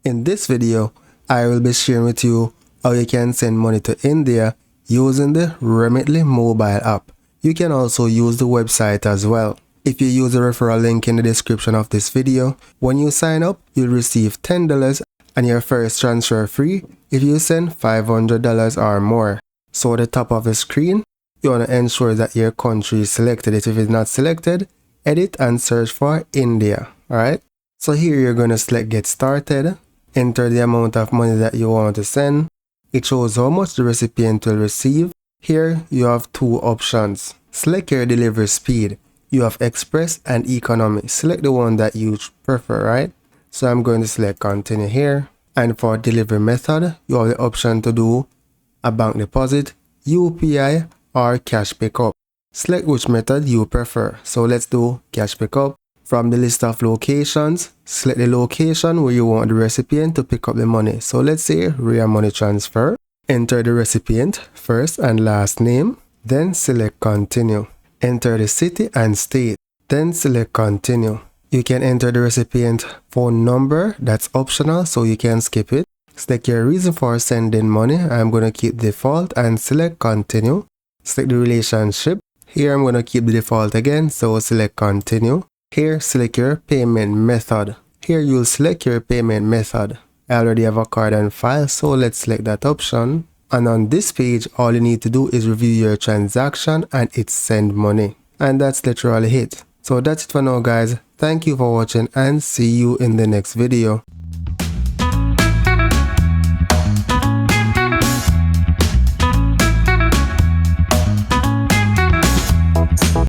In this video, I will be sharing with you how you can send money to India using the Remitly mobile app. You can also use the website as well. If you use the referral link in the description of this video, when you sign up, you'll receive $10 and your first transfer free if you send $500 or more. So at the top of the screen, you want to ensure that your country is selected. If it's not selected, edit and search for India. Alright, so here you're going to select get started, enter the amount of money that you want to send. It shows how much the recipient will receive. Here you have two options. Select your delivery speed. You have express and economy. Select the one that you prefer, right? So I'm going to select continue here. And for delivery method, you have the option to do a bank deposit, UPI or cash pickup. Select which method you prefer. So let's do cash pickup. From the list of locations, select the location where you want the recipient to pick up the money. So let's say Ria Money Transfer. Enter the recipient first and last name, then select continue. Enter the city and state, then select continue. You can enter the recipient phone number, that's optional so you can skip it. Select your reason for sending money. I'm going to keep default and select continue. Select the relationship. Here I'm going to keep the default again, so select continue. Here select your payment method. Here you'll select your payment method. I already have a card on file, so let's select that option. And on this page, all you need to do is review your transaction and it's send money. And that's literally it. So that's it for now guys. Thank you for watching and see you in the next video.